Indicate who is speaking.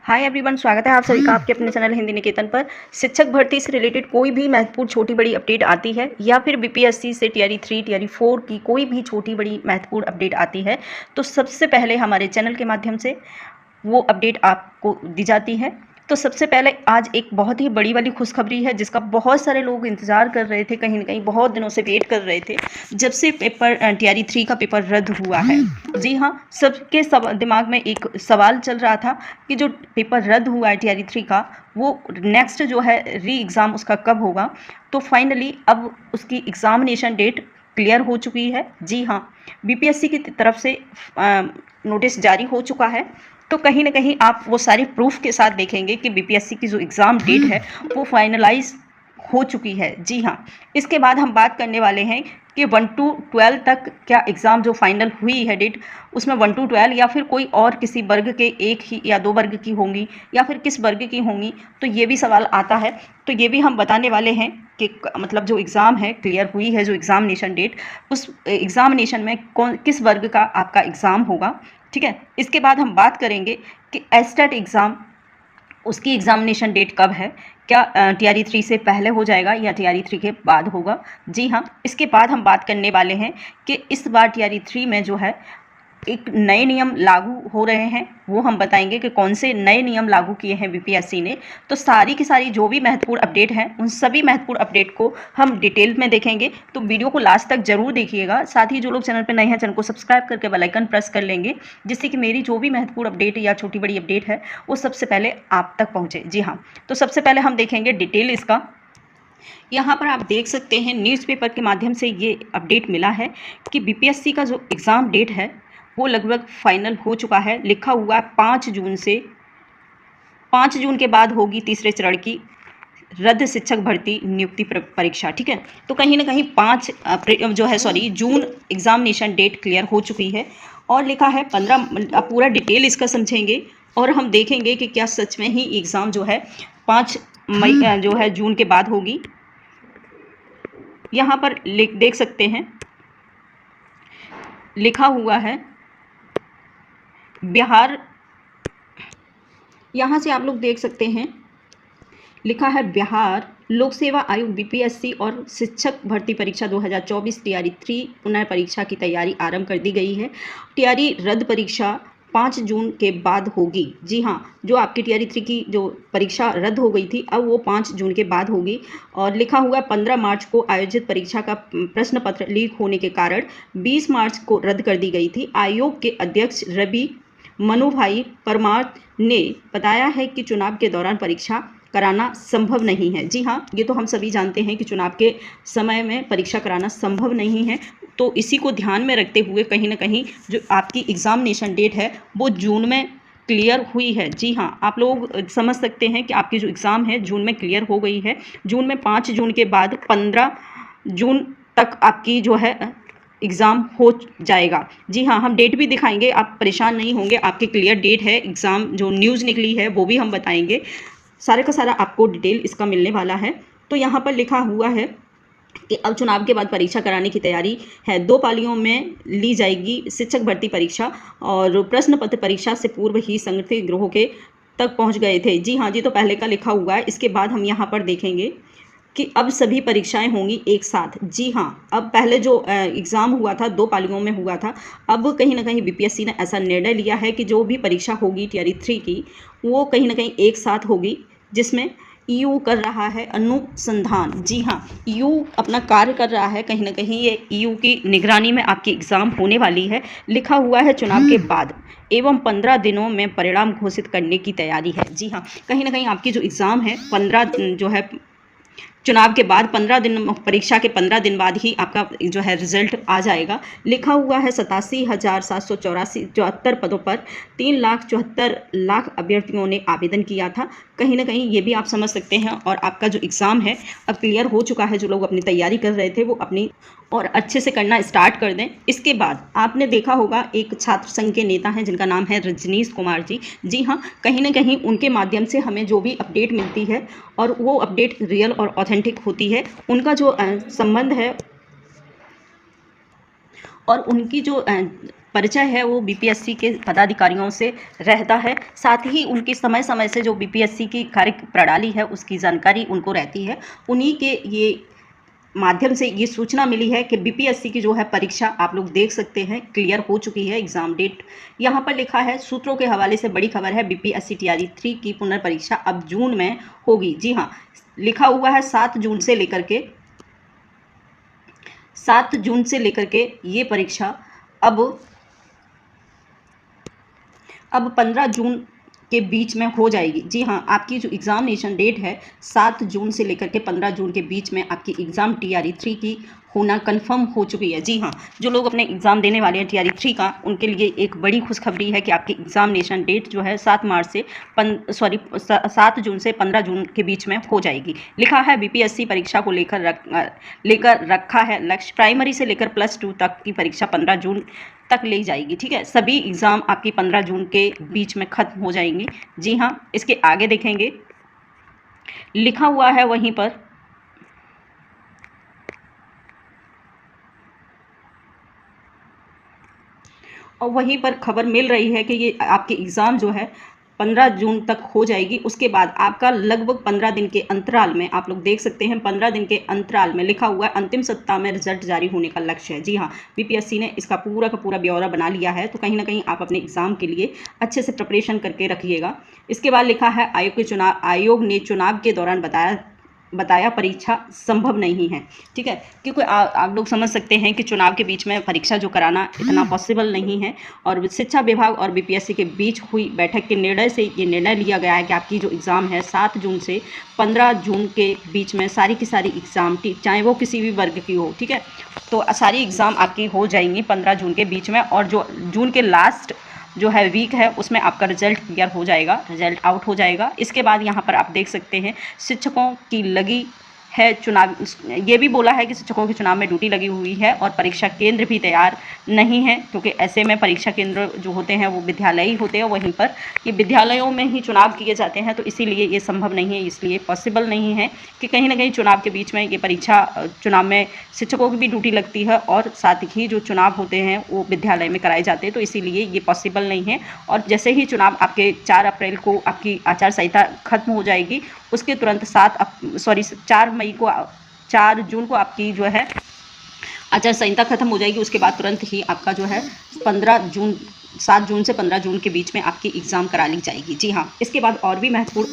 Speaker 1: Hi everyone, स्वागत है आप सभी का आपके अपने चैनल हिंदी निकेतन पर। शिक्षक भर्ती से रिलेटेड कोई भी महत्वपूर्ण छोटी बड़ी अपडेट आती है या फिर बीपीएससी से टीआरई 3 टीआरई 4 की कोई भी छोटी बड़ी महत्वपूर्ण अपडेट आती है तो सबसे पहले हमारे चैनल के माध्यम से वो अपडेट आपको दी जाती है। तो सबसे पहले आज एक बहुत ही बड़ी वाली खुशखबरी है जिसका बहुत सारे लोग इंतज़ार कर रहे थे, कहीं ना कहीं बहुत दिनों से वेट कर रहे थे जब से पेपर टीआरई 3 का पेपर रद्द हुआ है। जी हाँ, सबके दिमाग में एक सवाल चल रहा था कि जो पेपर रद्द हुआ है टीआरई 3 का, वो नेक्स्ट जो है री एग्ज़ाम उसका कब होगा। तो फाइनली अब उसकी एग्ज़ामिनेशन डेट क्लियर हो चुकी है। जी हाँ, बीपीएससी की तरफ से नोटिस जारी हो चुका है। तो कहीं ना कहीं आप वो सारे प्रूफ के साथ देखेंगे कि बीपीएससी की जो एग्ज़ाम डेट है वो फाइनलाइज हो चुकी है। जी हाँ, इसके बाद हम बात करने वाले हैं कि 1 to 12 तक क्या एग्ज़ाम जो फाइनल हुई है डेट, उसमें 1 to 12 या फिर कोई और किसी वर्ग के एक ही या दो वर्ग की होंगी या फिर किस वर्ग की होंगी, तो ये भी सवाल आता है। तो ये भी हम बताने वाले हैं कि मतलब जो एग्ज़ाम है क्लियर हुई है, जो एग्ज़ामिनेशन डेट, उस एग्ज़ामिनेशन में किस वर्ग का आपका एग्ज़ाम होगा। ठीक है, इसके बाद हम बात करेंगे कि एस्टेट एग्ज़ाम, उसकी एग्ज़ामिनेशन डेट कब है, क्या टीआरई 3 से पहले हो जाएगा या टीआरई 3 के बाद होगा। जी हाँ, इसके बाद हम बात करने वाले हैं कि इस बार टीआरई 3 में जो है एक नए नियम लागू हो रहे हैं, वो हम बताएंगे कि कौन से नए नियम लागू किए हैं बीपीएससी ने। तो सारी की सारी जो भी महत्वपूर्ण अपडेट हैं उन सभी महत्वपूर्ण अपडेट को हम डिटेल में देखेंगे, तो वीडियो को लास्ट तक जरूर देखिएगा। साथ ही जो लोग चैनल पर नए हैं, चैनल को सब्सक्राइब करके बेल आइकन प्रेस कर लेंगे, जिससे कि मेरी जो भी महत्वपूर्ण अपडेट या छोटी बड़ी अपडेट है वो सबसे पहले आप तक पहुँचे। जी हाँ, तो सबसे पहले हम देखेंगे डिटेल इसका। यहाँ पर आप देख सकते हैं न्यूज़पेपर के माध्यम से ये अपडेट मिला है कि बीपीएससी का जो एग्ज़ाम डेट है वो लगभग फाइनल हो चुका है। लिखा हुआ 5 जून से 5 जून के बाद होगी तीसरे चरण की रद्द शिक्षक भर्ती नियुक्ति परीक्षा। ठीक है, तो कहीं ना कहीं 5 जून एग्ज़ामिनेशन डेट क्लियर हो चुकी है और लिखा है 15। अब पूरा डिटेल इसका समझेंगे और हम देखेंगे कि क्या सच में ही एग्ज़ाम जो है 5 मई जो है जून के बाद होगी। यहाँ पर देख सकते हैं लिखा हुआ है बिहार, यहाँ से आप लोग देख सकते हैं लिखा है बिहार लोक सेवा आयोग बीपीएससी और शिक्षक भर्ती परीक्षा 2024 टीआरई 3 पुनः परीक्षा की तैयारी आरंभ कर दी गई है। टीआरई रद्द परीक्षा 5 जून के बाद होगी। जी हाँ, जो आपकी टीआरई 3 की जो परीक्षा रद्द हो गई थी अब वो 5 जून के बाद होगी। और लिखा हुआ 15 मार्च को आयोजित परीक्षा का प्रश्न पत्र लीक होने के कारण 20 मार्च को रद्द कर दी गई थी। आयोग के अध्यक्ष रवि मनुभाई परमार ने बताया है कि चुनाव के दौरान परीक्षा कराना संभव नहीं है। जी हाँ, ये तो हम सभी जानते हैं कि चुनाव के समय में परीक्षा कराना संभव नहीं है। तो इसी को ध्यान में रखते हुए कहीं ना कहीं जो आपकी एग्ज़ामिनेशन डेट है वो जून में क्लियर हुई है। जी हाँ, आप लोग समझ सकते हैं कि आपकी जो एग्ज़ाम है जून में क्लियर हो गई है। जून में 5 जून के बाद 15 जून तक आपकी जो है एग्ज़ाम हो जाएगा। जी हाँ, हम डेट भी दिखाएंगे, आप परेशान नहीं होंगे, आपकी क्लियर डेट है। एग्ज़ाम जो न्यूज़ निकली है वो भी हम बताएंगे, सारे का सारा आपको डिटेल इसका मिलने वाला है। तो यहाँ पर लिखा हुआ है कि अब चुनाव के बाद परीक्षा कराने की तैयारी है। 2 पालियों में ली जाएगी शिक्षक भर्ती परीक्षा और प्रश्न पत्र परीक्षा से पूर्व ही संगठित गिरोह के तक पहुँच गए थे। जी हाँ, जी तो पहले का लिखा हुआ है। इसके बाद हम यहाँ पर देखेंगे कि अब सभी परीक्षाएं होंगी एक साथ। जी हाँ, अब पहले जो एग्ज़ाम हुआ था 2 पालियों में हुआ था, अब कहीं ना कहीं बीपीएससी ने ऐसा निर्णय लिया है कि जो भी परीक्षा होगी टीआरई 3 की वो कहीं ना कहीं एक साथ होगी, जिसमें ईयू कर रहा है अनुसंधान। जी हाँ, ईयू अपना कार्य कर रहा है, कहीं ना कहीं ये ईयू की निगरानी में आपकी एग्ज़ाम होने वाली है। लिखा हुआ है चुनाव के बाद एवं 15 दिनों में परिणाम घोषित करने की तैयारी है। जी हाँ, कहीं ना कहीं आपकी जो एग्ज़ाम है 15 जो है चुनाव के बाद 15 दिन, परीक्षा के 15 दिन बाद ही आपका जो है रिजल्ट आ जाएगा। लिखा हुआ है 87,774 पदों पर 3,74,00,000 अभ्यर्थियों ने आवेदन किया था। कहीं ना कहीं ये भी आप समझ सकते हैं और आपका जो एग्ज़ाम है अब क्लियर हो चुका है। जो लोग अपनी तैयारी कर रहे थे वो अपनी और अच्छे से करना स्टार्ट कर दें। इसके बाद आपने देखा होगा एक छात्र संघ के नेता हैं जिनका नाम है रजनीश कुमार जी। जी हाँ, कहीं ना कहीं उनके माध्यम से हमें जो भी अपडेट मिलती है और वो अपडेट रियल और ऑथेंटिक होती है। उनका जो संबंध है और उनकी जो परिचय है वो बीपीएससी के पदाधिकारियों से रहता है। साथ ही उनकी समय समय से जो बीपीएससी की कार्य प्रणाली है उसकी जानकारी उनको रहती है। उन्हीं के ये माध्यम से ये सूचना मिली है कि बीपीएससी की जो है परीक्षा आप लोग देख सकते हैं क्लियर हो चुकी है। एग्जाम डेट यहाँ पर लिखा है, सूत्रों के हवाले से बड़ी खबर है, बीपीएससी टीआरई 3 की पुनर्परीक्षा अब जून में होगी। जी हाँ, लिखा हुआ है 7 जून से लेकर के ये परीक्षा अब 15 जून के बीच में हो जाएगी। जी हाँ, आपकी जो एग्ज़ामिनेशन डेट है 7 जून से लेकर के 15 जून के बीच में आपकी एग्ज़ाम टीआरई 3 की होना कंफर्म हो चुकी है। जी हाँ, जो लोग अपने एग्ज़ाम देने वाले हैं टीआरई 3 का, उनके लिए एक बड़ी खुशखबरी है कि आपकी एग्ज़ामिनेशन डेट जो है 7 जून से 15 जून के बीच में हो जाएगी। लिखा है बीपीएससी परीक्षा को लेकर रखा है लक्ष्य, प्राइमरी से लेकर +2 तक की परीक्षा 15 जून तक ले जाएगी। ठीक है, सभी एग्ज़ाम आपकी 15 जून के बीच में ख़त्म हो जाएंगे। जी हाँ, इसके आगे देखेंगे, लिखा हुआ है वहीं पर और वहीं पर खबर मिल रही है कि ये आपकी एग्ज़ाम जो है 15 जून तक हो जाएगी। उसके बाद आपका लगभग 15 दिन के अंतराल में, आप लोग देख सकते हैं 15 दिन के अंतराल में लिखा हुआ है अंतिम सप्ताह में रिजल्ट जारी होने का लक्ष्य है। जी हाँ, बीपीएससी ने इसका पूरा का पूरा ब्यौरा बना लिया है, तो कहीं ना कहीं आप अपने एग्ज़ाम के लिए अच्छे से प्रिपरेशन करके रखिएगा। इसके बाद लिखा है आयोग ने चुनाव के दौरान बताया परीक्षा संभव नहीं है। ठीक है, क्योंकि आप लोग समझ सकते हैं कि चुनाव के बीच में परीक्षा जो कराना इतना पॉसिबल नहीं है। और शिक्षा विभाग और बीपीएससी के बीच हुई बैठक के निर्णय से ये निर्णय लिया गया है कि आपकी जो एग्ज़ाम है 7 जून से 15 जून के बीच में सारी की सारी एग्ज़ाम, चाहे वो किसी भी वर्ग की हो, ठीक है, तो सारी एग्ज़ाम आपकी हो जाएंगी 15 जून के बीच में। और जो जून के लास्ट जो है वीक है उसमें आपका रिजल्ट क्लियर हो जाएगा, रिजल्ट आउट हो जाएगा। इसके बाद यहाँ पर आप देख सकते हैं शिक्षकों की लगी है चुनाव, ये भी बोला है कि शिक्षकों के चुनाव में ड्यूटी लगी हुई है और परीक्षा केंद्र भी तैयार नहीं है, क्योंकि ऐसे में परीक्षा केंद्र जो होते हैं वो विद्यालय ही होते हैं, वहीं पर ये विद्यालयों में ही चुनाव किए जाते हैं, तो इसीलिए ये संभव नहीं है, इसलिए पॉसिबल नहीं है कि कहीं ना कहीं चुनाव के बीच में ये परीक्षा, चुनाव में शिक्षकों की भी ड्यूटी लगती है और साथ ही जो चुनाव होते हैं वो विद्यालय में कराए जाते हैं, तो इसीलिए ये पॉसिबल नहीं है। और जैसे ही चुनाव आपके 4 अप्रैल को आपकी आचार संहिता खत्म हो जाएगी, उसके तुरंत 4 जून को आपकी जो है आचार संहिता खत्म हो जाएगी। उसके बाद तुरंत ही आपका जो है 7 जून से 15 जून के बीच में आपकी एग्ज़ाम करा ली जाएगी। जी हाँ, इसके बाद और भी महत्वपूर्ण